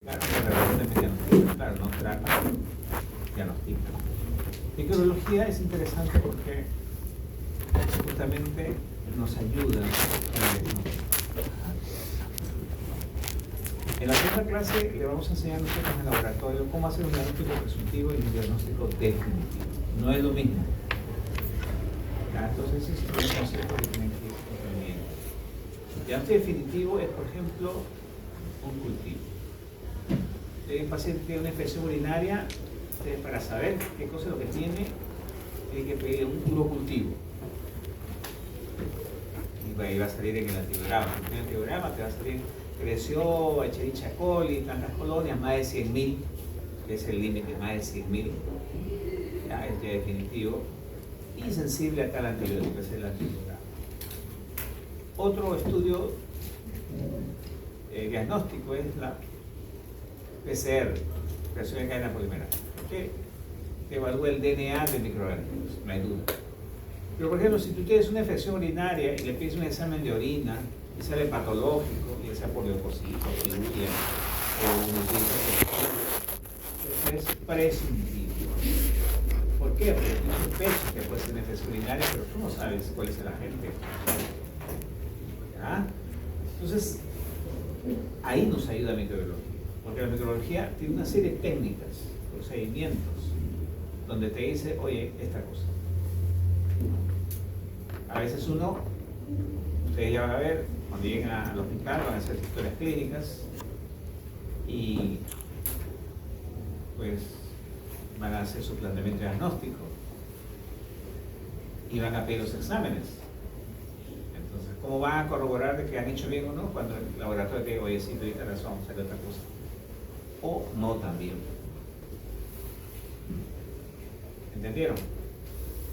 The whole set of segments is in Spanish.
Claro, realmente diagnostica, claro, no trata, diagnostica. Microbiología es interesante porque justamente nos ayuda en el diagnóstico. En la segunda clase le vamos a enseñar nosotros en el laboratorio cómo hacer un diagnóstico presuntivo y un diagnóstico definitivo. No es lo mismo. ¿Ya? Entonces, ese es un concepto que tienen que ir entendiendo. El diagnóstico definitivo es, por ejemplo, un cultivo. El paciente tiene una infección urinaria, para saber qué cosa es lo que tiene que pedir un urocultivo. Y ahí va a salir en el antibiograma. En el antibiograma te va a salir creció Escherichia coli, tantas colonias, más de 100.000, que es el límite, más de 100.000, ya es ya definitivo, y sensible a tal antibiótico, es el antibiograma. Otro estudio diagnóstico es la PCR, reacción de cadena polimerasa, que evalúa el DNA de microorganismos, no hay duda. Pero por ejemplo, si tú tienes una infección urinaria y le pides un examen de orina y sale patológico, ya sea por leucocitos, piluria o eso es presuntivo. ¿Por qué? Porque tú sospechas que puede ser una infección urinaria, pero tú no sabes cuál es el agente. ¿Ya? Entonces, ahí nos ayuda la microbiología, porque la microbiología tiene una serie de técnicas, procedimientos, donde te dice, oye, esta cosa. A veces ustedes ya van a ver, cuando lleguen al hospital van a hacer historias clínicas y pues van a hacer su planteamiento diagnóstico y van a pedir los exámenes. Entonces, ¿cómo van a corroborar de que han hecho bien o no cuando el laboratorio te dice, oye, sí, tuviste razón, salió otra cosa? O no también. ¿Entendieron?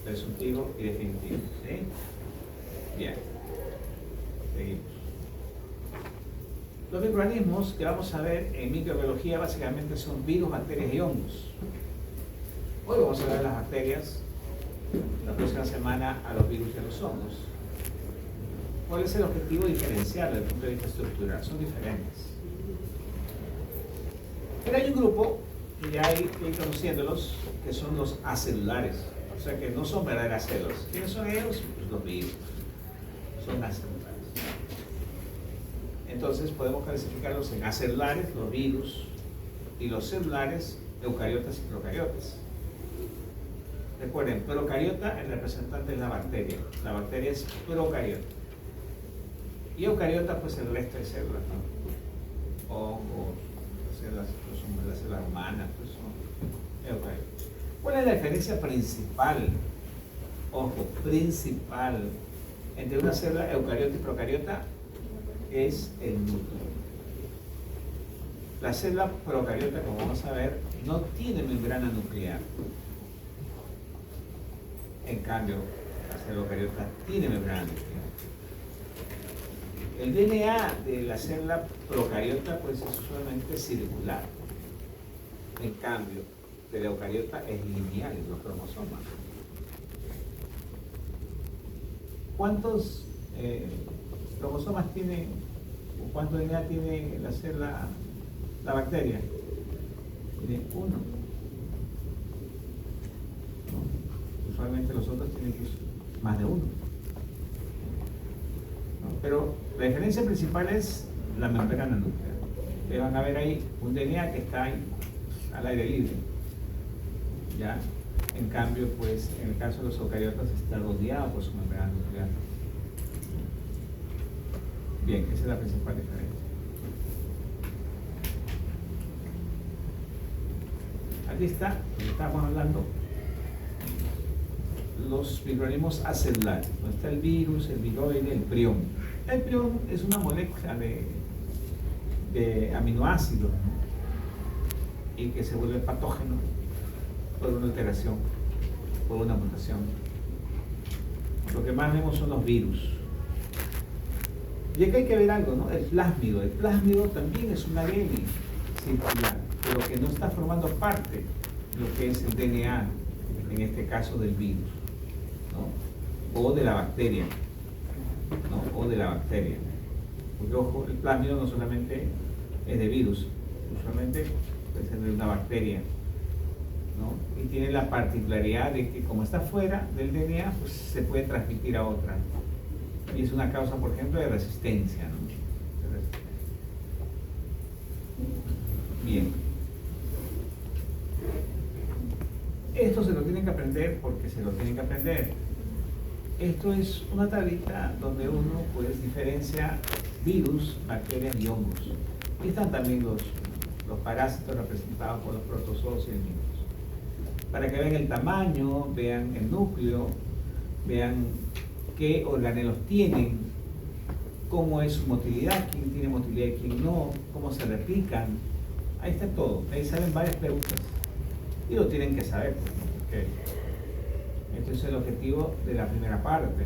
Presuntivo y definitivo. ¿Sí? Bien. Seguimos. Los microorganismos que vamos a ver en microbiología básicamente son virus, bacterias y hongos. Hoy vamos a ver las bacterias, la próxima semana a los virus y a los hongos. ¿Cuál es el objetivo diferencial desde el punto de vista estructural? Son diferentes. Pero hay un grupo, y ya hay que ir conociéndolos, que son los acelulares. O sea que no son verdaderas células. ¿Quiénes son ellos? Pues los virus. Son acelulares. Entonces podemos clasificarlos en acelulares, los virus, y los celulares, eucariotas y procariotas. Recuerden, procariota, el representante es la bacteria. La bacteria es procariota. Y eucariota, pues el resto de células, ¿no? Hongos, las células humanas, pues son eucariotas. ¿Cuál es la diferencia principal? Ojo, principal entre una célula eucariota y procariota es el núcleo. La célula procariota, como vamos a ver, no tiene membrana nuclear. En cambio, la célula eucariota tiene membrana nuclear. El DNA de la célula procariota pues es usualmente circular. En cambio, de la eucariota es lineal en los cromosomas. ¿Cuántos cromosomas tiene, o cuánto DNA tiene la célula, la bacteria? Tiene uno. ¿No? Usualmente los otros tienen que ser más de uno. ¿No? Pero la diferencia principal es la membrana nuclear. Ustedes van a ver ahí un DNA que está ahí, al aire libre. ¿Ya? En cambio, pues, en el caso de los eucariotas está rodeado por su membrana nuclear. Bien, esa es la principal diferencia. Aquí está, estamos hablando, los microorganismos acelulares. Donde está el virus, el viroide, el prión. El prión es una molécula de aminoácidos, ¿no? Y que se vuelve patógeno por una alteración, por una mutación. Lo que más vemos son los virus. Y aquí hay que ver algo, ¿no? El plásmido. El plásmido también es un ADN circular, pero que no está formando parte de lo que es el DNA, en este caso del virus, ¿no? O de la bacteria, ¿no? O de la bacteria. Porque, ojo, el plásmido no solamente es de virus, usualmente puede ser de una bacteria, ¿no? Y tiene la particularidad de que como está fuera del DNA, pues se puede transmitir a otra. Y es una causa, por ejemplo, de resistencia, ¿no? Bien. Esto se lo tienen que aprender porque se lo tienen que aprender. Esto es una tablita donde uno pues diferencia virus, bacterias y hongos. Y están también los parásitos representados por los protozoos y el virus. Para que vean el tamaño, vean el núcleo, vean qué organelos tienen, cómo es su motilidad, quién tiene motilidad y quién no, cómo se replican. Ahí está todo. Ahí salen varias preguntas. Y lo tienen que saber. Okay. Este es el objetivo de la primera parte.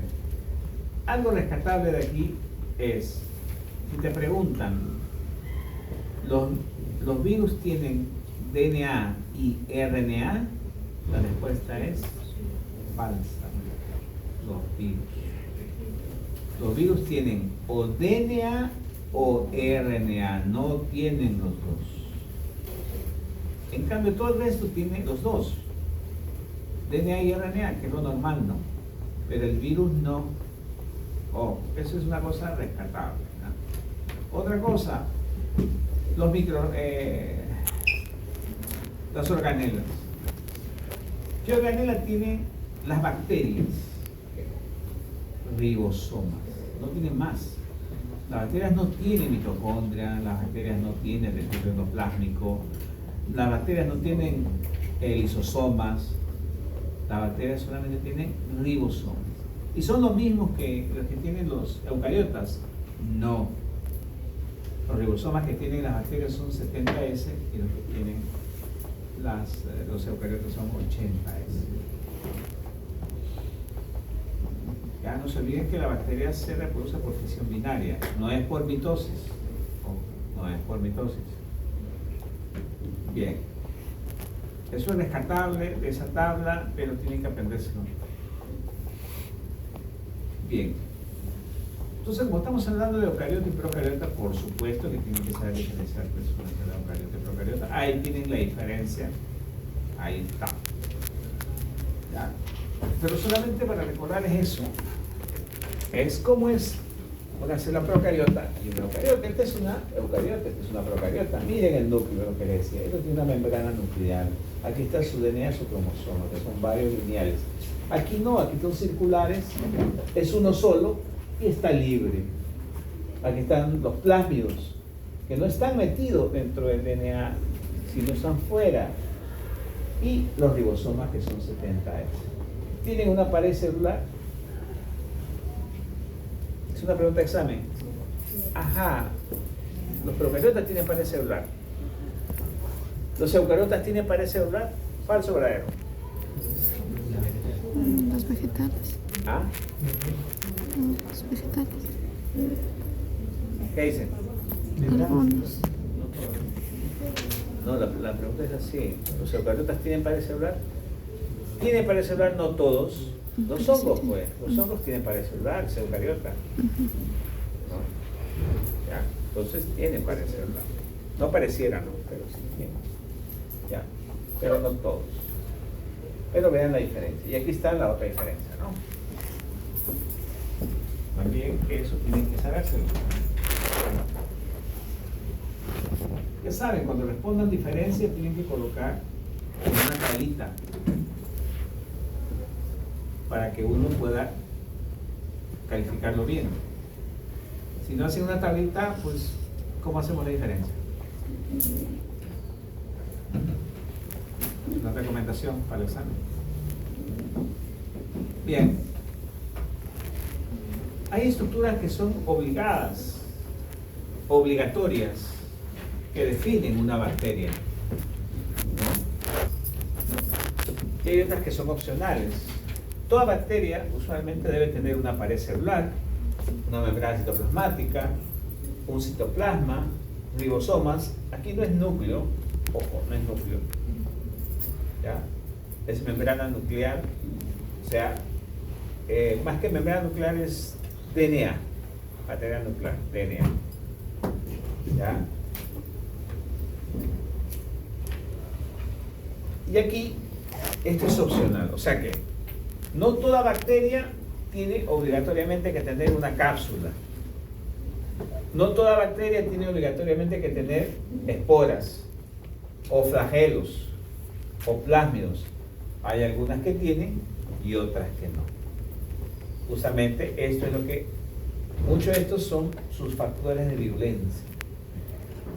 Algo rescatable de aquí es, si te preguntan, ¿los virus tienen DNA y RNA? La respuesta es falsa. Los virus tienen o DNA o RNA, no tienen los dos. En cambio, todo el resto tiene los dos, DNA y RNA, que es lo normal, ¿no? Pero el virus no. Oh, eso es una cosa rescatable, ¿no? Otra cosa, las organelas. ¿Qué organela tienen las bacterias? Ribosomas, no tienen más. Las bacterias no tienen mitocondria, las bacterias no tienen retículo endoplásmico, las bacterias no tienen lisosomas, las bacterias solamente tienen ribosomas. ¿Y son los mismos que los que tienen los eucariotas? No. Los ribosomas que tienen las bacterias son 70S y los que tienen los eucariotas son 80S. Ya no se olviden que la bacteria se reproduce por fisión binaria, no es por mitosis. No es por mitosis. Bien. Eso es rescatable de esa tabla, pero tienen que aprendérselo. Bien. Entonces, como estamos hablando de eucariota y procariota, por supuesto que tienen que saber diferenciar personas de eucariota y procariota. Ahí tienen la diferencia. Ahí está. ¿Ya? Pero solamente para recordarles eso, es como es la procariota y una eucariota. Esta es una eucariota, esta es una procariota. Miren el núcleo, lo que les decía. Esto tiene una membrana nuclear. Aquí está su DNA, su cromosoma, que son varios lineales. Aquí no, aquí son circulares, es uno solo y está libre. Aquí están los plásmidos, que no están metidos dentro del DNA, sino están fuera. Y los ribosomas, que son 70S. ¿Tienen una pared celular? Es una pregunta de examen. Ajá. Los procariotas tienen pared celular. ¿Los eucariotas tienen pared celular? ¿Falso o verdadero? Los vegetales. ¿Ah? Los vegetales. ¿Qué dicen? Algunos. No, la pregunta es así. ¿Los eucariotas tienen pared celular? ¿Tienen pared celular? No todos. Los hongos, pues. Los hongos tienen pared celular, es eucariota. ¿No? ¿Ya? Entonces tienen pared celular. No pareciera, ¿no? Pero sí tienen. ¿Ya? Pero no todos. Pero vean la diferencia. Y aquí está la otra diferencia, ¿no? También eso tienen que sabérselo. Ya saben, cuando respondan diferencia tienen que colocar una tablita para que uno pueda calificarlo bien. Si no hacen una tablita, pues ¿cómo hacemos la diferencia? Una recomendación para el examen. Bien. Hay estructuras que son obligadas, obligatorias, que definen una bacteria, ¿no? Y hay otras que son opcionales. Toda bacteria usualmente debe tener una pared celular, una membrana citoplasmática, un citoplasma, ribosomas. Aquí no es núcleo, ojo, no es núcleo, ¿ya? Es membrana nuclear, o sea, más que membrana nuclear es DNA, material nuclear, DNA, ¿ya? Y aquí, esto es opcional, o sea que no toda bacteria tiene obligatoriamente que tener una cápsula. No toda bacteria tiene obligatoriamente que tener esporas, o flagelos, o plásmidos. Hay algunas que tienen y otras que no. Justamente esto es lo que, muchos de estos son sus factores de virulencia.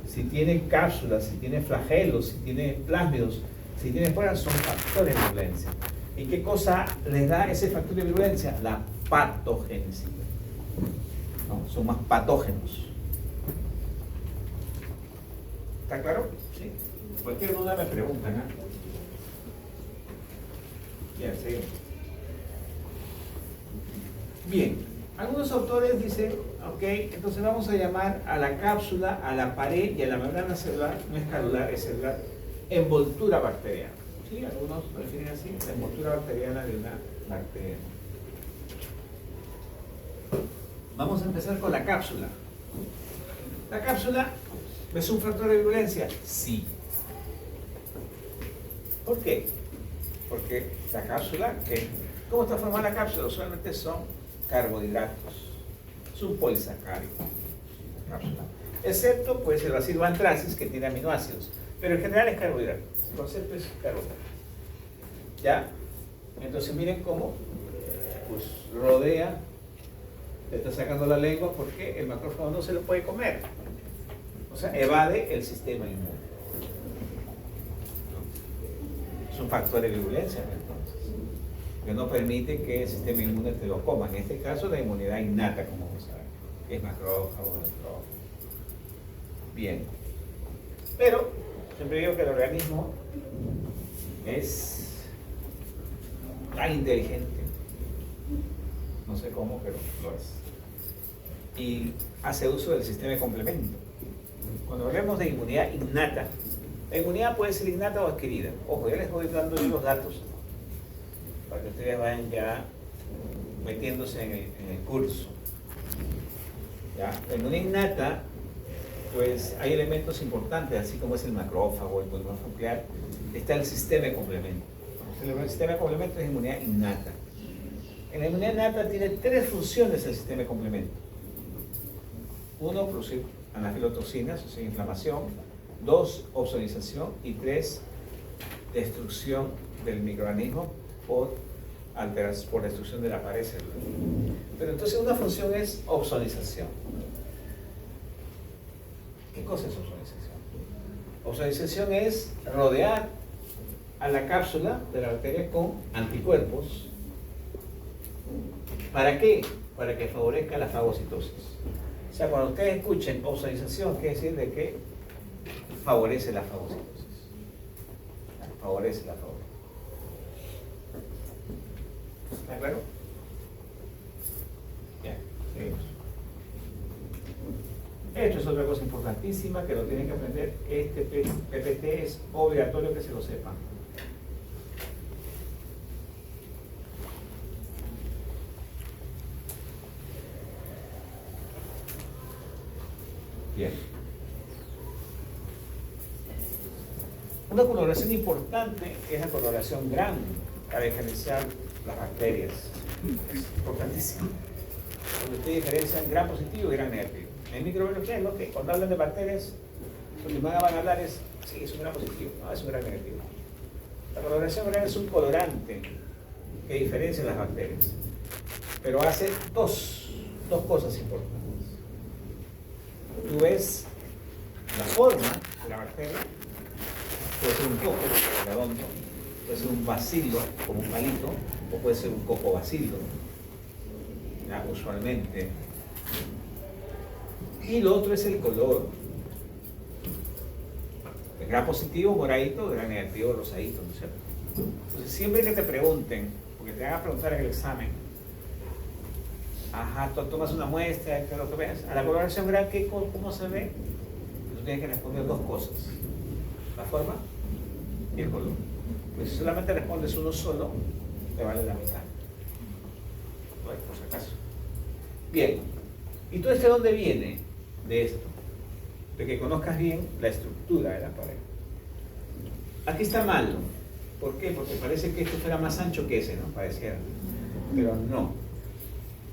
Si tiene cápsulas, si tiene flagelos, si tiene plásmidos, si tiene esporas, son factores de virulencia. ¿Y qué cosa les da ese factor de virulencia? La patogenicidad. ¿No? Son más patógenos. ¿Está claro? Sí. Cualquier duda me preguntan. ¿Eh? Bien, seguimos. Bien, algunos autores dicen, ok, entonces vamos a llamar a la cápsula, a la pared y a la membrana celular, no es calular, es celular, envoltura bacteriana. Sí, algunos lo definen así, la envoltura bacteriana de una bacteria. Vamos a empezar con la cápsula. ¿La cápsula es un factor de virulencia? Sí. ¿Por qué? Porque la cápsula, ¿cómo está formada la cápsula? Usualmente son carbohidratos. Es un polisacárido. La cápsula. Excepto, pues, el bacilo anthracis, que tiene aminoácidos. Pero en general es carbohidrato. El concepto es carbohidrato. ¿Ya? Entonces miren cómo pues rodea, le está sacando la lengua porque el macrófago no se lo puede comer. O sea, evade el sistema inmune. Es un factor de virulencia, entonces, que no permite que el sistema inmune te lo coma. En este caso, la inmunidad innata, como vamos a ver, que es macrófago, neutrófago. Bien. Pero, siempre digo que el organismo es tan inteligente, no sé cómo, pero lo es, y hace uso del sistema de complemento. Cuando hablamos de inmunidad innata, la inmunidad puede ser innata o adquirida. Ojo, ya les voy dando yo los datos para que ustedes vayan ya metiéndose en el curso. ¿Ya? La inmunidad innata, pues hay elementos importantes, así como es el macrófago, el polimorfo nuclear, está el sistema de complemento. El sistema de complemento es inmunidad innata. En la inmunidad innata tiene tres funciones el sistema de complemento. Uno, producir anafilotoxinas, o sea, inflamación. Dos, opsonización. Y tres, destrucción del microorganismo por destrucción de la pared celular. Pero entonces una función es opsonización. ¿Qué cosa es opsonización? Opsonización es rodear a la cápsula de la bacteria con anticuerpos. ¿Para qué? Para que favorezca la fagocitosis. O sea, cuando ustedes escuchen opsonización, quiere decir de que favorece la fagocitosis. Favorece la fagocitosis. ¿Está claro? Bien, seguimos. Esto es otra cosa importantísima que lo tienen que aprender. Este PPT es obligatorio que se lo sepan. Bien. Una coloración importante es la coloración Gram para diferenciar las bacterias. Es importantísimo. Cuando ustedes diferencian Gram positivo y Gram negativo. En microbiología es lo que cuando hablan de bacterias, lo que van a hablar es, sí, es un Gram positivo, no, es un Gram negativo. La coloración Gram es un colorante que diferencia las bacterias, pero hace dos cosas importantes. Tú ves la forma de la bacteria, puede ser un coco redondo, puede ser un bacilo como un palito, o puede ser un coco bacilo, ¿ya? Usualmente. Y lo otro es el color. El Gram positivo, moradito, Gram negativo, rosadito, ¿no es cierto? Entonces, siempre que te pregunten, porque te van a preguntar en el examen, ajá, tú tomas una muestra, ¿qué es lo que ves? A la coloración Gram, ¿cómo se ve? Tú tienes que responder dos cosas: la forma y el color. Pues si solamente respondes uno solo, te vale la mitad. Bueno, por si acaso. Bien. ¿Y todo esto de dónde viene? De esto. De que conozcas bien la estructura de la pared. Aquí está malo. ¿Por qué? Porque parece que esto fuera más ancho que ese, ¿no? Pareciera. Pero no.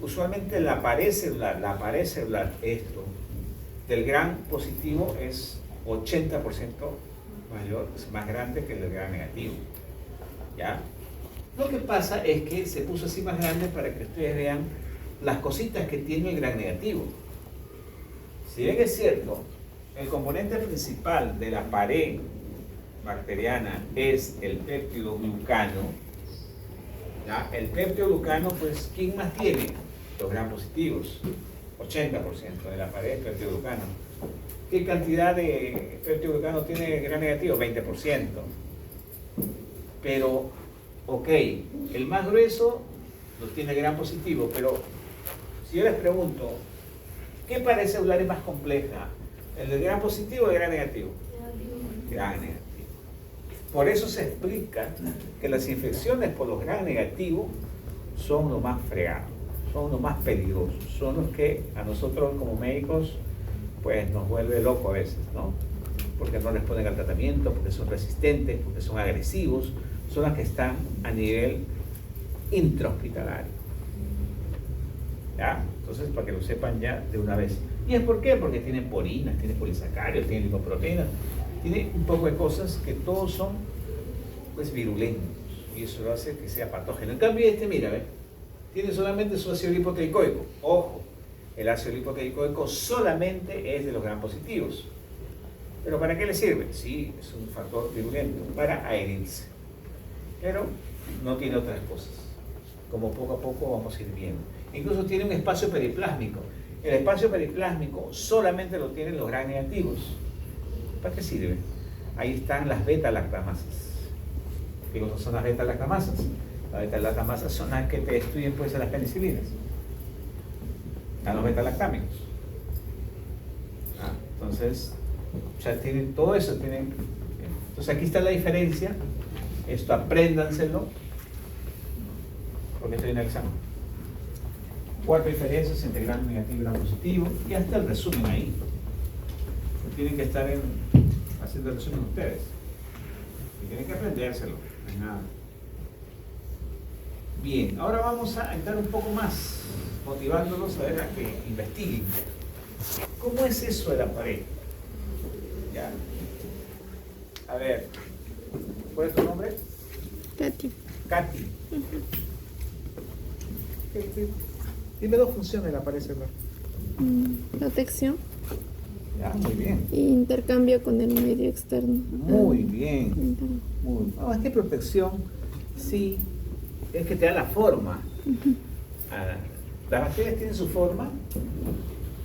Usualmente la pared celular, esto, del gran positivo es 80% mayor, es más grande que el del gran negativo. ¿Ya? Lo que pasa es que se puso así más grande para que ustedes vean las cositas que tiene el gran negativo. Si bien es cierto, el componente principal de la pared bacteriana es el péptidoglucano, ¿ya? El péptidoglucano, pues, ¿quién más tiene? Los gran positivos, 80% de la pared es péptidoglucano. ¿Qué cantidad de péptidoglucano tiene el gran negativo? 20%. Pero, ok, el más grueso lo tiene el gran positivo, pero si yo les pregunto, ¿qué pared celular es más compleja? ¿El del gran positivo o el gran negativo? Gran negativo. Por eso se explica que las infecciones por los gran negativos son los más fregados, son los más peligrosos, son los que a nosotros como médicos pues nos vuelve loco a veces, ¿no? Porque no responden al tratamiento, porque son resistentes, porque son agresivos, son las que están a nivel intrahospitalario. ¿Ya? Entonces, para que lo sepan ya de una vez. ¿Y es por qué? Porque tienen porinas, tienen polisacáridos, tienen lipoproteínas, tiene un poco de cosas que todos son pues virulentos y eso lo hace que sea patógeno. En cambio este, mira, ¿ves? Tiene solamente su ácido lipoteicoico. Ojo, el ácido lipoteicoico solamente es de los gran positivos. ¿Pero para qué le sirve? Sí, es un factor virulento, para adherirse. Pero no tiene otras cosas, como poco a poco vamos a ir viendo. Incluso tiene un espacio periplásmico. El espacio periplásmico solamente lo tienen los gran negativos. ¿Para qué sirve? Ahí están las beta-lactamasas. ¿Qué cosas son las beta-lactamasas? Las beta-lactamasas son las que te destruyen pues las penicilinas. A los beta-lactámicos. Entonces, ya tienen todo eso. Entonces aquí está la diferencia. Esto apréndanselo. Porque estoy en el examen. 4 diferencias entre gran negativo y gran positivo. Y hasta el resumen ahí. Tienen que estar haciendo el resumen ustedes. Y tienen que aprendérselo. No hay nada. Bien, ahora vamos a entrar un poco más, motivándolos a ver a que investiguen. ¿Cómo es eso de la pared? ¿Ya? A ver, ¿cuál es tu nombre? Katy. Katy. Dime 2 funciones de la pared celular. Protección Ya, muy bien. e intercambio con el medio externo. Muy bien. Interno. No, es que protección, sí, es que te da la forma. Las bacterias tienen su forma,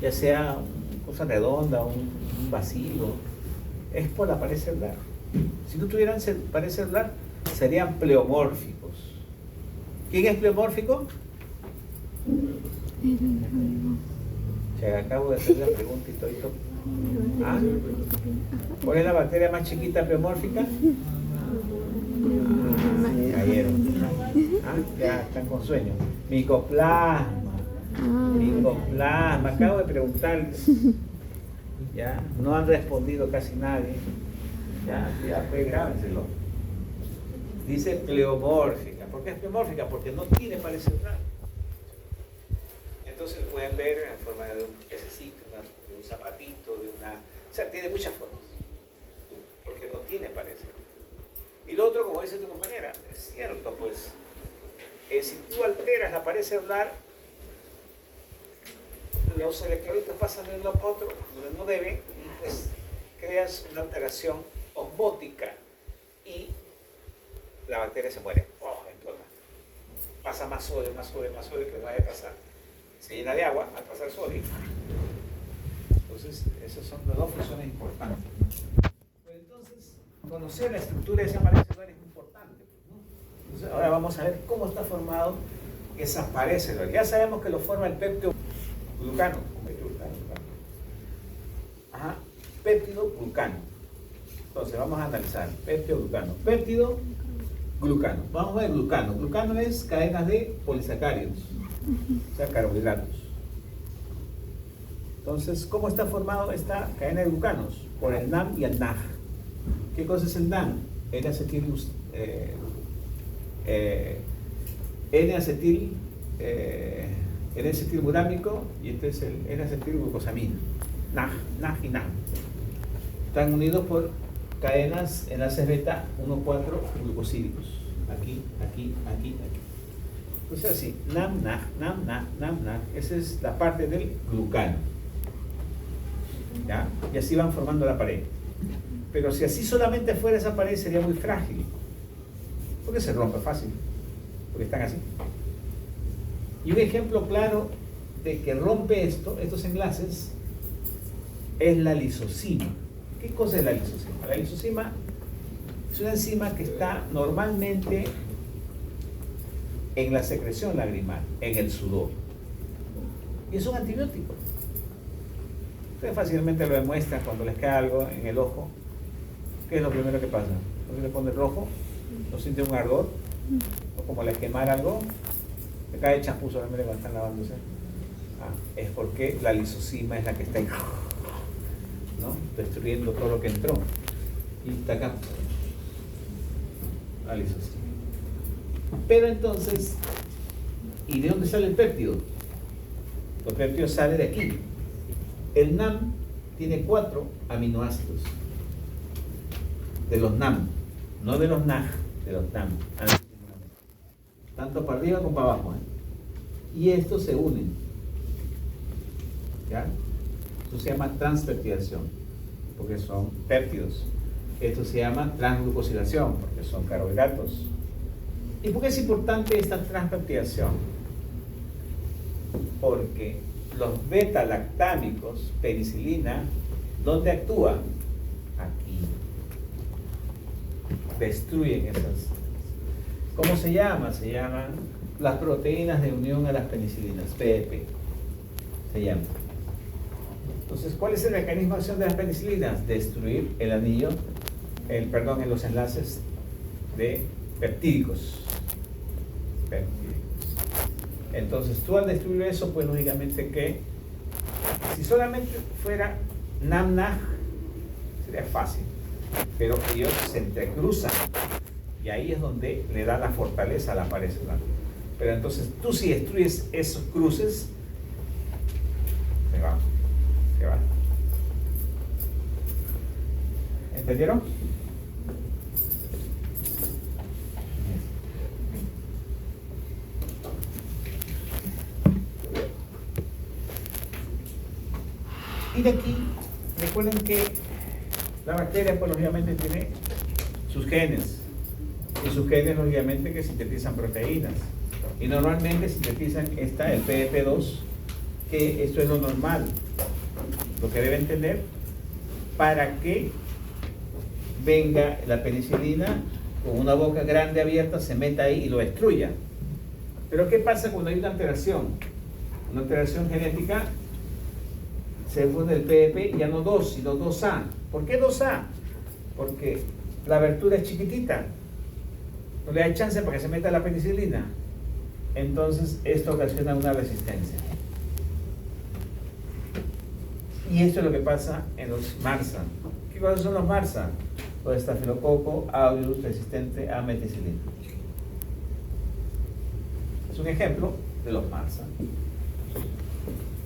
ya sea una cosa redonda, un vacío, es por la pared celular. Si no tuvieran pared celular, serían pleomórficos. ¿Quién es pleomórfico? Se acabo de hacer la pregunta y todo. ¿Ah? ¿Cuál es la bacteria más chiquita pleomórfica? Cayeron. Ya están con sueño. Micoplasma. Micoplasma. Acabo de preguntarles. Ya, no han respondido casi nadie. Ya fue, grábenselo. Dice pleomórfica. ¿Por qué es pleomórfica? Porque no tiene pared celular. Entonces pueden ver en forma de un pececito, de un zapatito, o sea, tiene muchas formas. Porque no tiene pared celular. Y lo otro, como dice tu compañera, es cierto, pues, si tú alteras la pared celular, los electrolitos pasan de uno a otro, donde no deben, y pues creas una alteración osmótica y la bacteria se muere. Entonces, pasa más sodio, que vaya a pasar. Se llena de agua al pasar sodio. Entonces, esas son las 2 funciones importantes. Pero entonces, conocer la estructura de esa pared celular es importante, ¿no? Entonces, ahora vamos a ver cómo está formado esa pared celular. Ya sabemos que lo forma el péptidoglucano. Péptidoglucano. Entonces, vamos a analizar péptidoglucano. Péptidoglucano. Vamos a ver glucano. Glucano es cadenas de polisacáridos, o sea, carbohidratos. Entonces, ¿cómo está formado esta cadena de glucanos? Por el NAM y el NAG. ¿Qué cosa es el NAM? N-acetil, N-acetil, N-acetilburámico, y este es el N-acetilglucosamina, NAG y NAG. Están unidos por cadenas enlaces beta 1,4 glucosídicos. Aquí. Entonces así, NAM, NAG, NAM, NAG, NAM, NAG. Esa es la parte del glucano. ¿Ya? Y así van formando la pared. Pero si así solamente fuera esa pared sería muy frágil. Porque se rompe fácil. Porque están así. Y un ejemplo claro de que rompe estos enlaces, es la lisozima. ¿Qué cosa es la lisozima? La lisozima es una enzima que está normalmente en la secreción lagrimal, en el sudor. Y es un antibiótico. Ustedes fácilmente lo demuestran cuando les cae algo en el ojo. ¿Qué es lo primero que pasa? Cuando se pone rojo, no siente un ardor, o como les quemar algo, le cae champú solamente cuando están lavándose. Es porque la lisozima es la que está ahí, ¿no? Destruyendo todo lo que entró. Y está acá la lisozima. Pero entonces, ¿y de dónde sale el péptido? El péptido sale de aquí. El NAM tiene 4 aminoácidos. De los NAM, no de los NAG, de los NAM. Tanto para arriba como para abajo. Y estos se unen. ¿Ya? Esto se llama transpeptidación, porque son péptidos. Esto se llama transglucosilación, porque son carbohidratos. ¿Y por qué es importante esta transpeptidación? Porque los beta-lactámicos, penicilina, ¿dónde actúa? Aquí. Destruyen esas. ¿Cómo se llama? Se llaman las proteínas de unión a las penicilinas, PEP. Se llama. Entonces, ¿cuál es el mecanismo de acción de las penicilinas? Destruir el anillo, en los enlaces de peptídicos. Entonces, tú al destruir eso, pues lógicamente que si solamente fuera NAM-NAG, sería fácil, pero ellos se entrecruzan y ahí es donde le da la fortaleza a la pared celular. Pero entonces, tú si destruyes esos cruces, se va. ¿Entendieron? Y de aquí, recuerden que la bacteria, pues lógicamente tiene sus genes, y sus genes lógicamente que sintetizan proteínas, y normalmente sintetizan el PEP2, que esto es lo normal, lo que deben entender, para que venga la penicilina con una boca grande abierta, se meta ahí y lo destruya. Pero ¿qué pasa cuando hay una alteración? Una alteración genética, se funde el PEP, ya no 2, sino 2A. ¿Por qué 2A? Porque la abertura es chiquitita, no le da chance para que se meta la penicilina. Entonces esto ocasiona una resistencia. Y esto es lo que pasa en los MARSA. ¿Qué cosas son los MARSA? Los estafilococo aureus resistente a meticilina. Es un ejemplo de los MARSA.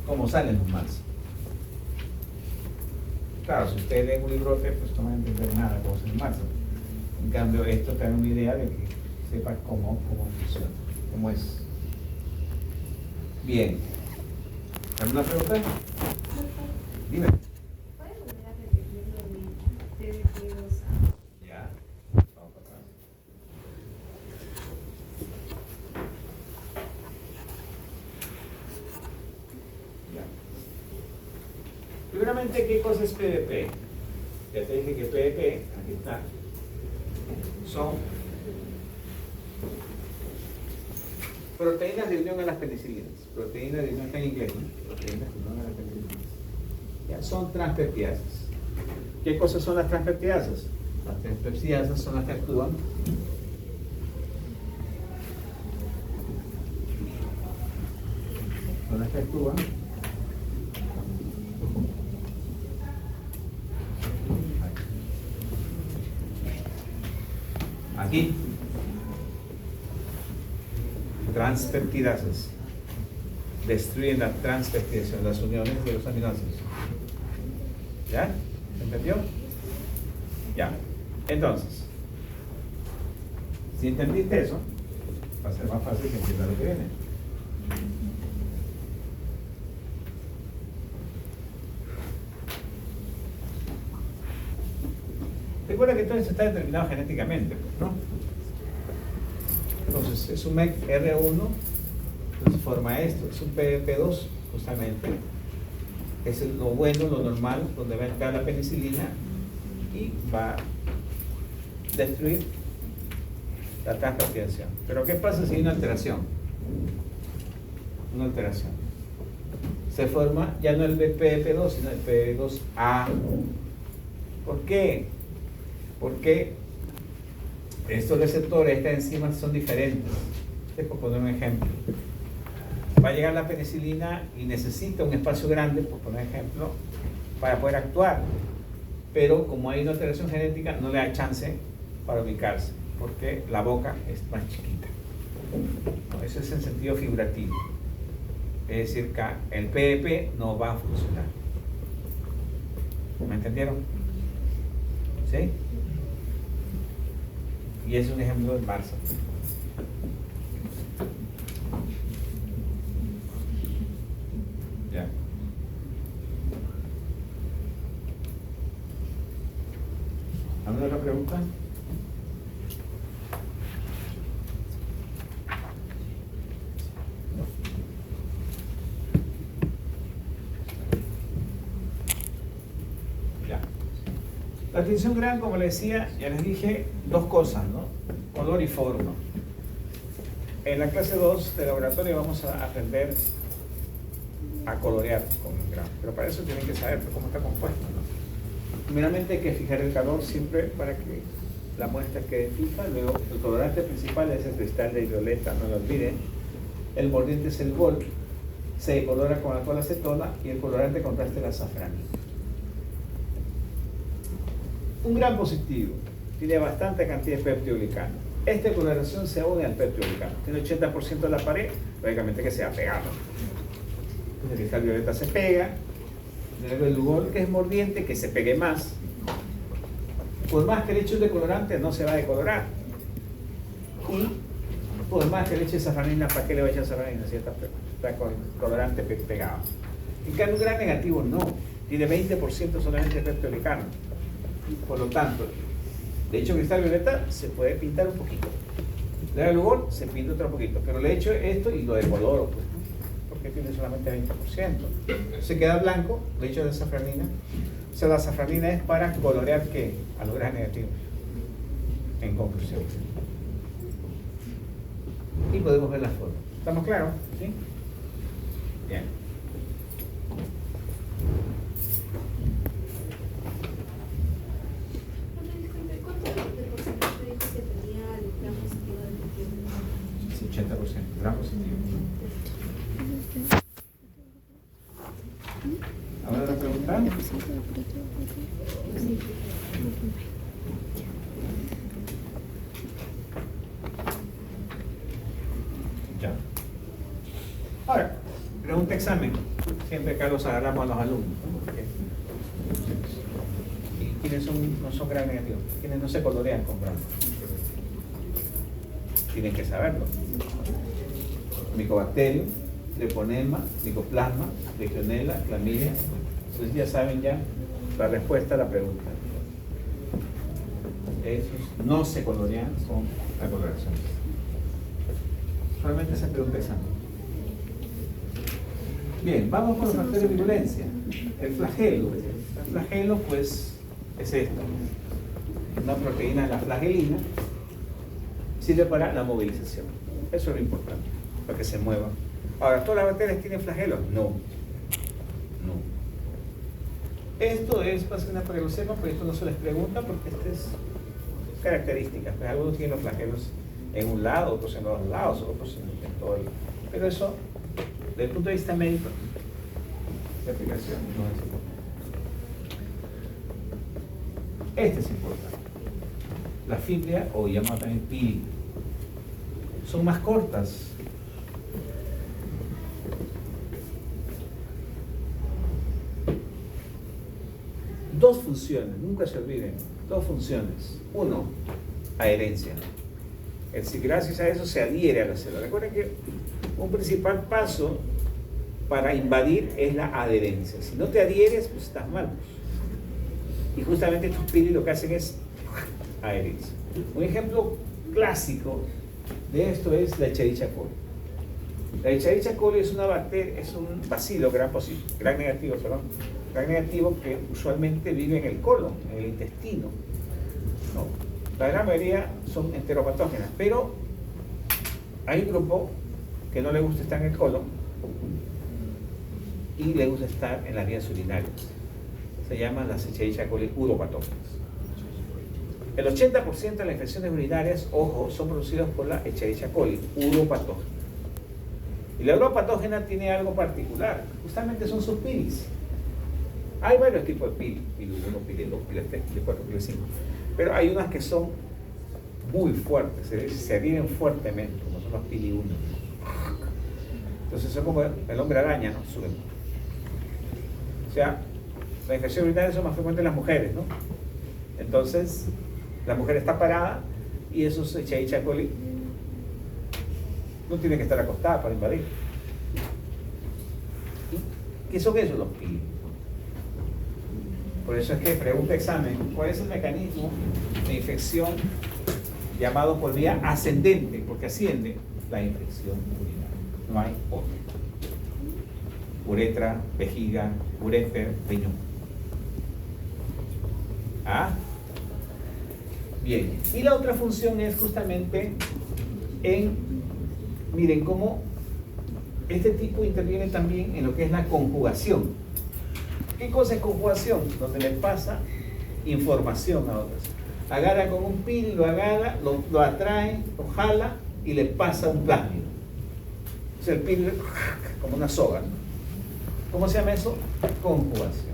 ¿Cómo salen los MARSA? Claro, si ustedes leen un librote, pues no van a entender nada cómo es el MARSA. En cambio, esto te da una idea de que sepas cómo funciona, cómo es. Bien. ¿Alguna pregunta? Dime. ¿Puedes volver a repetir lo de TDP2A? Ya. Vamos para atrás. Ya. Primeramente, ¿qué cosa es PDP? Ya te dije que PDP, aquí está, son proteínas de unión a las penicilinas. Proteínas de unión, está en inglés, ¿no? Proteínas de unión a las penicilinas. Ya, son transpeptidasas. ¿Qué cosas son las transpeptidasas? Las transpeptidasas son las que actúan Aquí. Transpeptidasas. Destruyen la transpeptidación, las uniones de los aminoácidos. ¿Ya? ¿Se entendió? Ya. Entonces, si entendiste eso, va a ser más fácil que entiendas lo que viene. Recuerda que todo esto está determinado genéticamente, ¿no? Entonces, es un MEC R1, entonces forma esto, es un PDP2, justamente. Es lo bueno, lo normal, donde va a entrar la penicilina y va a destruir la transpeptidación. Pero ¿qué pasa si hay una alteración? Una alteración. Se forma ya no el PDP2, sino el PDP2A. ¿Por qué? Porque estos receptores, estas enzimas son diferentes. Por poner un ejemplo. Va a llegar la penicilina y necesita un espacio grande, por poner ejemplo, para poder actuar. Pero como hay una alteración genética, no le da chance para ubicarse, porque la boca es más chiquita. No, eso es en sentido figurativo. Es decir, que el PDP no va a funcionar. ¿Me entendieron? ¿Sí? Y es un ejemplo de Marsa. Ya. ¿Alguna otra pregunta? Ya. La tinción gran, como les decía, ya les dije dos cosas, ¿no? Color y forma. En la clase 2 de laboratorio vamos a aprender a colorear con el grano, pero para eso tienen que saber cómo está compuesto, ¿no? Primeramente hay que fijar el calor siempre para que la muestra quede fija. Luego el colorante principal es el cristal de violeta, no lo olviden. El mordiente es el gol, se decolora con alcohol acetona y el colorante contraste el azafrán. Un gran positivo tiene bastante cantidad de peptidoglicano. Esta coloración se une al peptidoglicano. Tiene 80% de la pared, lógicamente que se ha pegado. El cristal violeta se pega, luego el lugol, que es mordiente, que se pegue más. Por más que le eche un decolorante, no se va a decolorar. Y por más que le eche safranina, ¿para qué le va a echar safranina si está con colorante pegado? En cambio, un gran negativo no, tiene 20% solamente de peptidoglicano. Por lo tanto, de hecho, cristal violeta se puede pintar un poquito. Le da el lugol, se pinta otro poquito, pero le echo esto y lo decoloro, pues, porque tiene solamente 20%. Se queda blanco, le echo de safranina. O sea, la safranina es para colorear ¿qué? A los granos negativos. En conclusión. Y podemos ver la forma. ¿Estamos claros? ¿Sí? Bien. ¿Cuánto de porcentaje dijo que tenía el gran positivo del Sí, 80%. Gran positivo. ¿Ahora la pregunta? Ya. Ahora, pregunta examen. Siempre acá los agarramos a los alumnos, ¿no? Porque, ¿y quiénes no son gran negativos? ¿Quiénes no se colorean con gran? Tienen que saberlo. Micobacterium, treponema, micoplasma, legionela, clamidia. Entonces ya saben ya la respuesta a la pregunta. Esos no se colorean con la coloración. Solamente se pregunta examen. Bien, vamos con los factores de virulencia. El flagelo. El flagelo, pues, es esto. Una proteína, la flagelina, sirve para la movilización. Eso es lo importante, para que se mueva. Ahora, ¿todas las bacterias tienen flagelos? No. No. Esto es, para que lo sepan, porque esto no se les pregunta, porque esto es características. Pues algunos tienen los flagelos en un lado, otros en los dos lados, otros en todo el lado. Pero eso, desde el punto de vista médico, de aplicación, no es importante. Este es importante. la fibria, o llamada también pili. Son más cortas. Dos funciones, nunca se olviden, dos funciones. Uno, adherencia. Es decir, gracias a eso se adhiere a la célula. Recuerden que un principal paso para invadir es la adherencia. Si no te adhieres, pues estás mal. Y justamente estos pili lo que hacen es adherencia. Un ejemplo clásico de esto es la Escherichia coli. La Escherichia coli es una bacteria, es un bacilo gran negativo que usualmente vive en el colon, en el intestino. No, la gran mayoría son enteropatógenas, pero hay un grupo que no le gusta estar en el colon y le gusta estar en las vías urinarias. Se llaman las Escherichia coli uropatógenas. El 80% de las infecciones urinarias, ojo, son producidas por la Escherichia coli uropatógena. Y la uropatógena tiene algo particular, justamente son sus pilis. Hay varios tipos de pili, pili 1, pili 2, pili 3, pili 4, pili 5, pero hay unas que son muy fuertes, se adhieren fuertemente, como son los pili 1. Entonces son como el hombre araña, ¿no? Suben. O sea, las infecciones urinarias son más frecuentes en las mujeres, ¿no? Entonces, la mujer está parada y esos Escherichia coli no tiene que estar acostada para invadir. ¿Y qué son esos los pili? Por eso es que pregunta examen, ¿cuál es el mecanismo de infección llamado por vía ascendente? Porque asciende la infección urinaria. No hay otro. Uretra, vejiga, uréter, riñón. ¿Ah? Bien. Y la otra función es justamente miren cómo este tipo interviene también en lo que es la conjugación. ¿Qué cosa es conjugación? Donde le pasa información a otras. Agarra con un pili, lo agarra, lo atrae, lo jala y le pasa un plásmido. O sea, el pili como una soga, ¿no? ¿Cómo se llama eso? Conjugación.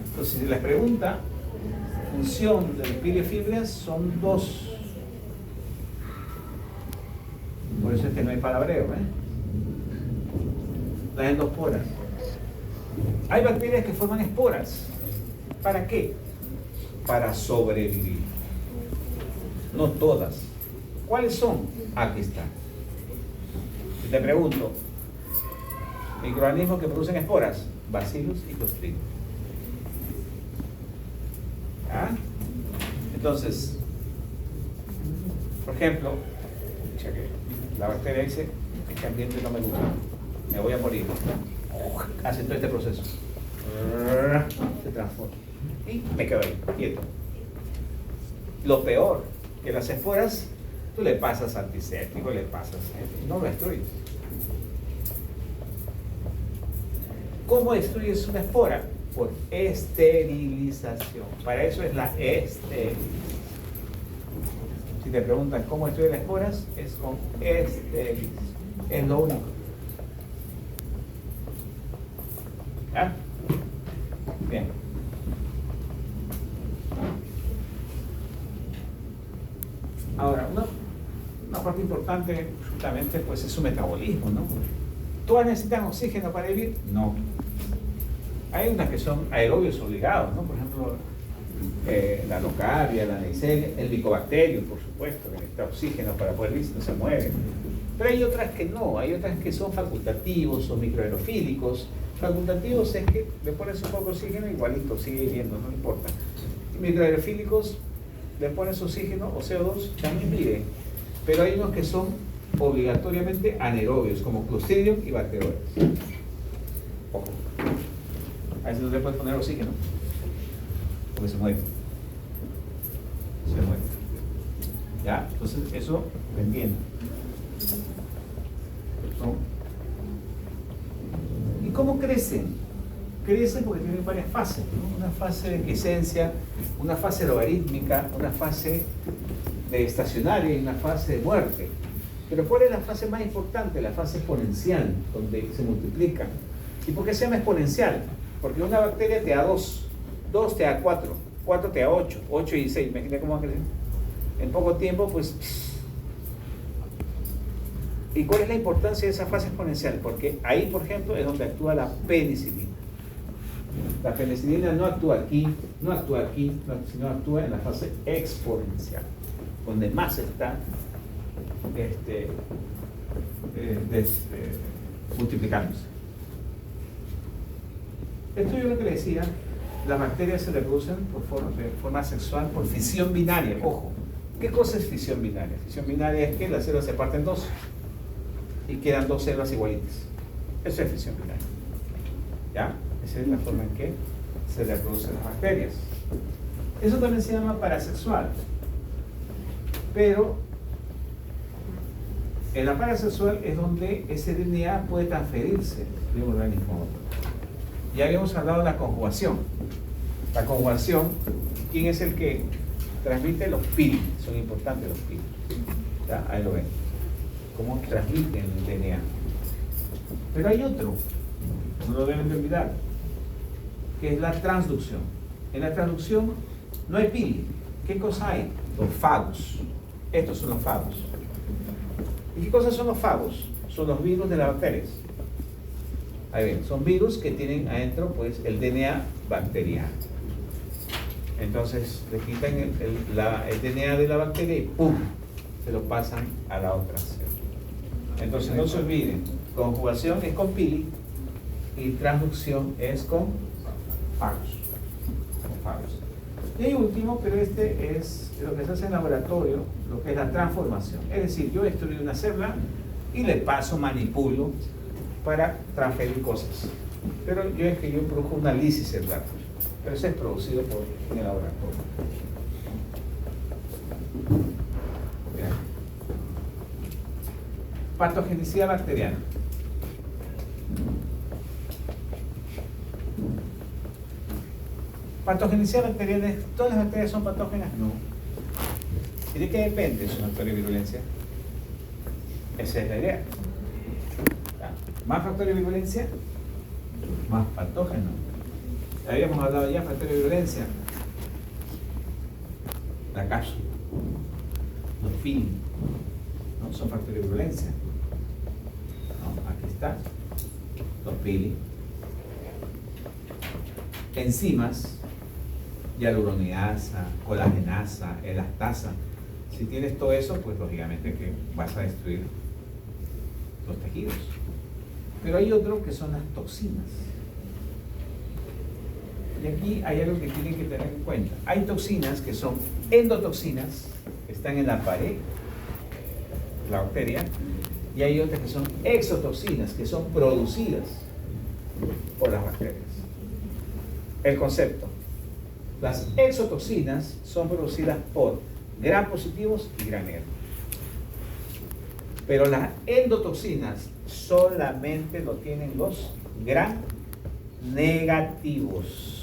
Entonces, si les pregunta, función del pili fibrias son dos. Por eso es que no hay palabreo, Las endosporas. Hay bacterias que forman esporas. ¿Para qué? Para sobrevivir. No todas. ¿Cuáles son? Aquí están. Si te pregunto, microorganismos que producen esporas, Bacillus y Clostridium. ¿Ah? Entonces, por ejemplo, la bacteria dice, este ambiente no me gusta, me voy a morir. Hace todo este proceso. Se transforma. Y me quedo ahí, quieto. Lo peor, que las esporas, tú le pasas antiséptico, le pasas, no lo destruyes. ¿Cómo destruyes una espora? Por esterilización. Para eso es la esterilización. Si te preguntan cómo destruir las esporas, es con esterilización. Es lo único. ¿Ah? Bien. Ahora, una parte importante justamente pues es su metabolismo, ¿no? ¿Todas necesitan oxígeno para vivir? No. Hay unas que son aerobios obligados, ¿no? Por ejemplo, la nocardia, la neisseria, el Mycobacterium, por supuesto, que necesita oxígeno para poder vivir, no se mueve. Pero hay otras que no, hay otras que son facultativos o microaerofílicos. Facultativos es que le pones un poco de oxígeno, igualito, sigue viviendo, no importa. Microaerofílicos, le pones oxígeno o CO2, también vive. Pero hay unos que son obligatoriamente anaerobios, como Clostridium y Bacteroides. Ojo. A veces no le puedes poner oxígeno, porque se muere. Se muere. ¿Ya? Entonces, eso lo entiendo. ¿Y cómo crecen? Crecen porque tienen varias fases, ¿no? Una fase de quiescencia, una fase logarítmica, una fase de estacionaria y una fase de muerte. Pero ¿cuál es la fase más importante? La fase exponencial, donde se multiplican. ¿Y por qué se llama exponencial? Porque una bacteria te da 2 te da 4, 4 te da 8, 8 y 6, imagínate cómo va a crecer. En poco tiempo, pues... ¿Y cuál es la importancia de esa fase exponencial? Porque ahí, por ejemplo, es donde actúa la penicilina. La penicilina no actúa aquí, sino actúa en la fase exponencial, donde más está multiplicándose. Esto yo lo que le decía, las bacterias se reproducen de forma sexual por fisión binaria. Ojo, ¿qué cosa es fisión binaria? Fisión binaria es que las células se parten en dos y quedan dos células igualitas. Eso es fisión binaria. ¿Ya? Esa es la forma en que se reproducen las bacterias. Eso también se llama parasexual. Pero en la parasexual es donde ese DNA puede transferirse de un organismo a otro. Ya habíamos hablado de la conjugación. La conjugación, ¿quién es el que transmite? Los pili. Son importantes los pili. ¿Ya? Ahí lo ven. Cómo transmiten el DNA. Pero hay otro, no lo deben de olvidar, que es la transducción. En la transducción no hay pili. ¿Qué cosa hay? Los fagos. Estos son los fagos. ¿Y qué cosas son los fagos? Son los virus de las bacterias. Ahí ven, son virus que tienen adentro pues el DNA bacteriano. Entonces le quitan el DNA de la bacteria y ¡pum! Se lo pasan a la otra célula. Entonces no se olviden, conjugación es con pili y transducción es con fagos. Y último, pero este es lo que se hace en laboratorio, lo que es la transformación. Es decir, yo estudio una célula y le paso, manipulo para transferir cosas. Pero yo produzco una lisis celular, pero eso es producido en el laboratorio. Bien. Patogenicidad bacteriana. Patogenicidad bacteriana, ¿todas las bacterias son patógenas? No. ¿Y de qué depende su factor de virulencia? Esa es la idea. Más factor de virulencia, más patógeno. Habíamos hablado ya de factor de virulencia. La cápsula, los film, ¿no? Son factores de virulencia. ¿No? Aquí está. Los pili. Enzimas, hialuronidasa, colagenasa, elastasa. Si tienes todo eso, pues lógicamente que vas a destruir los tejidos. Pero hay otro que son las toxinas. Y aquí hay algo que tienen que tener en cuenta. Hay toxinas que son endotoxinas, que están en la pared, la bacteria, y hay otras que son exotoxinas, que son producidas por las bacterias. El concepto. Las exotoxinas son producidas por gram positivos y gram negativos. Pero las endotoxinas solamente lo tienen los gram negativos.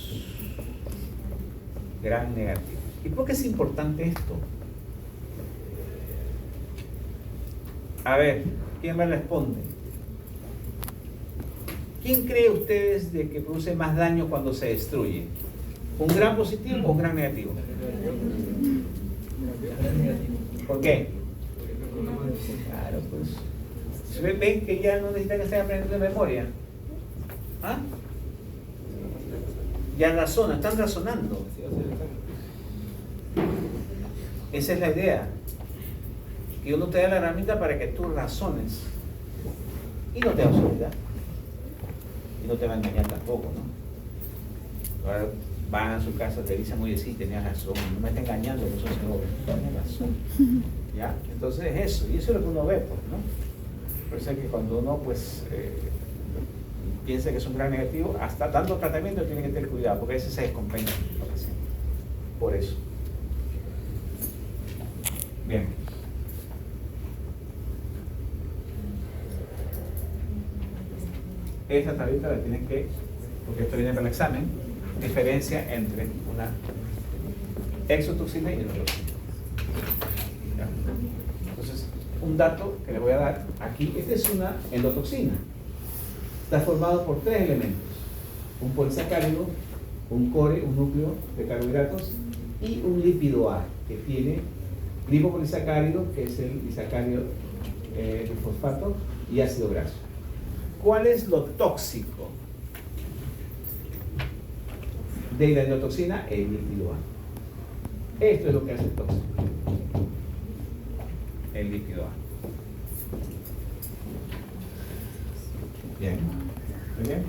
Gram negativos. ¿Y por qué es importante esto? A ver, ¿quién me responde? ¿Quién cree ustedes de que produce más daño cuando se destruye? ¿Un gram positivo o un gram negativo? ¿Por qué? Claro, pues. ¿Ven que ya no necesitan que estén aprendiendo de memoria? ¿Ah? Ya razonan, están razonando. Esa es la idea. Que uno te da la herramienta para que tú razones. Y no te vas a olvidar. Y no te va a engañar tampoco, ¿no? Ahora van a su casa, te dicen, oye, sí, tenías razón, no me está engañando, no soy seguro, tenías razón. ¿Ya? Entonces es eso, y eso es lo que uno ve, pues, ¿no? Por eso es que cuando uno, pues, piensa que es un gran negativo, hasta dando tratamiento tiene que tener cuidado, porque a veces se descompensa la paciente. Por eso. Bien. Esta tablita la tienen que, porque esto viene para el examen, diferencia entre una exotoxina y endotoxina. Entonces, un dato que les voy a dar aquí, esta es una endotoxina. Está formado por 3 elementos: un polisacárido, un core, un núcleo de carbohidratos, y un lípido A, que tiene lipopolisacárido, que es el disacárido de fosfato, y ácido graso. ¿Cuál es lo tóxico de la endotoxina? El lípido A. Esto es lo que hace tóxico. El lípido A. Bien. ¿Muy bien?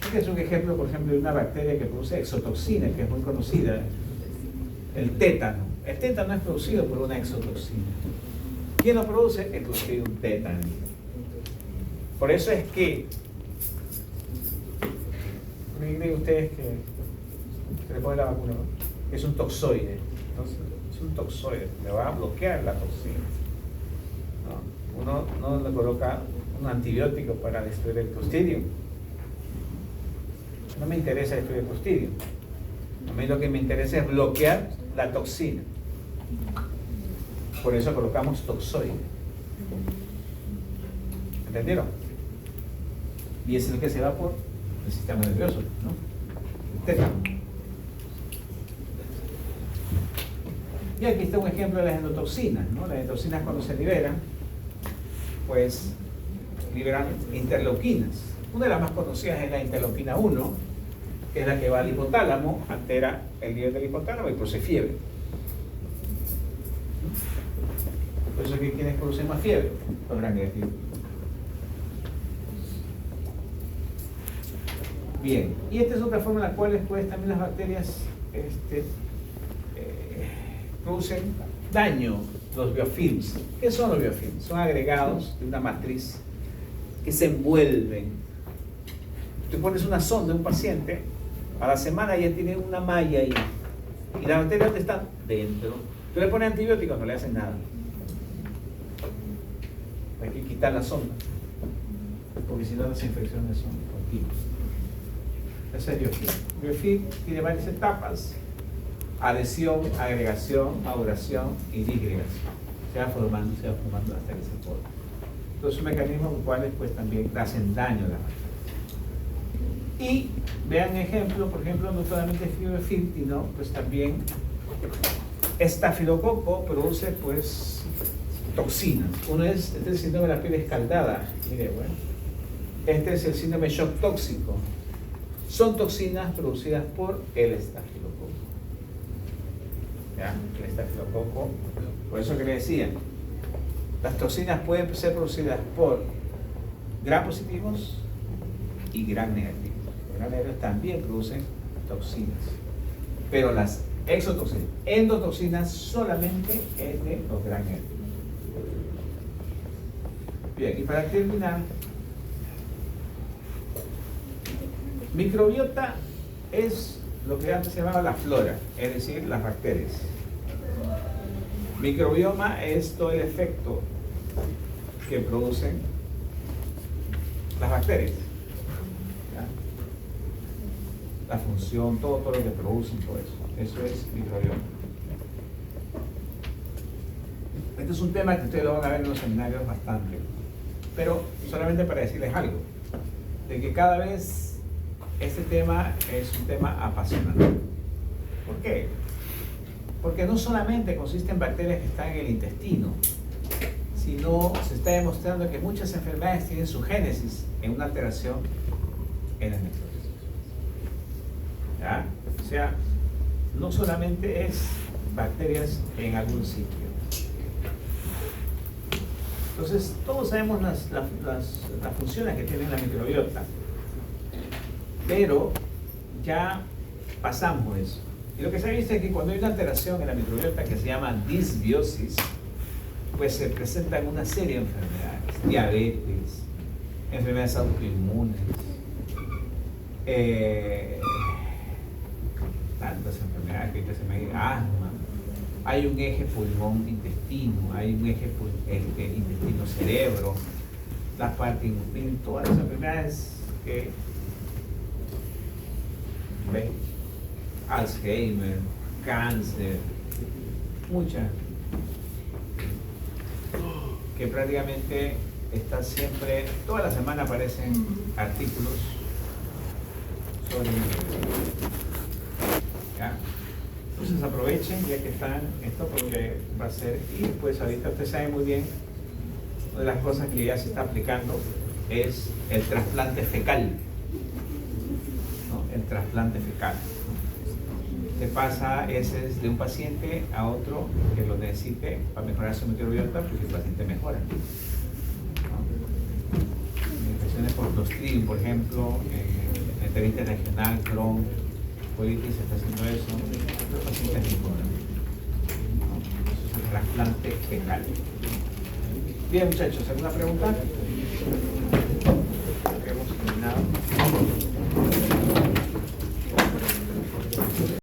Este es un ejemplo, por ejemplo, de una bacteria que produce exotoxina, que es muy conocida, el tétano. El tétano es producido por una exotoxina. ¿Quién lo produce? El Clostridium tetani. Por eso es que, ¿me creen ustedes que se le pone la vacuna, ¿no? Es un toxoide. Entonces, es un toxoide, le va a bloquear la toxina, ¿no? Uno no le coloca un antibiótico para destruir el Clostridium. No me interesa destruir el Clostridium. A mí lo que me interesa es bloquear la toxina. Por eso colocamos toxoide. ¿Entendieron? Y es el que se va por el sistema nervioso, ¿no? El tétano. Y aquí está un ejemplo de las endotoxinas, ¿no? Las endotoxinas, cuando se liberan, pues liberan interleuquinas. Una de las más conocidas es la interleuquina 1, que es la que va al hipotálamo, altera el nivel del hipotálamo y produce fiebre. Por eso es que quienes producen más fiebre, los gran negativos. Bien, y esta es otra forma en la cual después también las bacterias producen daño, los biofilms. ¿Qué son los biofilms? Son agregados de una matriz que se envuelven. Tú pones una sonda de un paciente, a la semana ya tiene una malla ahí, y las bacterias ¿dónde están? Dentro. Tú le pones antibióticos, no le hacen nada. Hay que quitar la sonda, porque si no las infecciones son continuas. Ese es biofilm. Biofilm tiene varias etapas: adhesión, agregación, maduración y disgregación. Se va formando hasta que se forma. Entonces, mecanismos los cuales pues también hacen daño a la bacteria. Y vean ejemplo, por ejemplo, no solamente biofilm, sino pues también estafilococo produce pues toxinas. Uno es, este es el síndrome de la piel escaldada. Mire, bueno, este es el síndrome de shock tóxico. Son toxinas producidas por el estafilococo. ¿Ya? El estafilococo. Por eso que le decía, las toxinas pueden ser producidas por gram positivos y gram negativos. Los gram negativos también producen toxinas. Pero las exotoxinas, endotoxinas, solamente es de los gram negativos. Bien, y para terminar, microbiota es lo que antes se llamaba la flora, es decir, las bacterias. Microbioma es todo el efecto que producen las bacterias. ¿Ya? La función, todo lo que producen, todo eso. Eso es microbioma. Este es un tema que ustedes lo van a ver en los seminarios bastante. Pero solamente para decirles algo, de que cada vez este tema es un tema apasionante. ¿Por qué? Porque no solamente consiste en bacterias que están en el intestino, sino se está demostrando que muchas enfermedades tienen su génesis en una alteración en el microbioma. ¿Ya? O sea, no solamente es bacterias en algún sitio. Entonces, todos sabemos las funciones que tiene la microbiota, pero ya pasamos eso. Y lo que se ha visto es que cuando hay una alteración en la microbiota que se llama disbiosis, pues se presentan una serie de enfermedades: diabetes, enfermedades autoinmunes, tantas enfermedades que se me asma. Hay un eje pulmón-intestino, hay un eje intestino-cerebro, la parte inguinal, todas las enfermedades que ven, Alzheimer, cáncer, muchas, que prácticamente está siempre, toda la semana aparecen artículos sobre ¿ya? Entonces aprovechen ya que están esto porque va a ser, y pues ahorita usted sabe muy bien, una de las cosas que ya se está aplicando es el trasplante fecal, ¿no? El trasplante fecal. Se pasa ese es de un paciente a otro que lo necesite para mejorar su microbiota, porque el paciente mejora. Infecciones por Clostridium, por ejemplo, enteritis regional, Crohn, colitis, está haciendo eso, los pacientes mejoran. Eso es el trasplante fecal. Bien, muchachos, ¿alguna pregunta?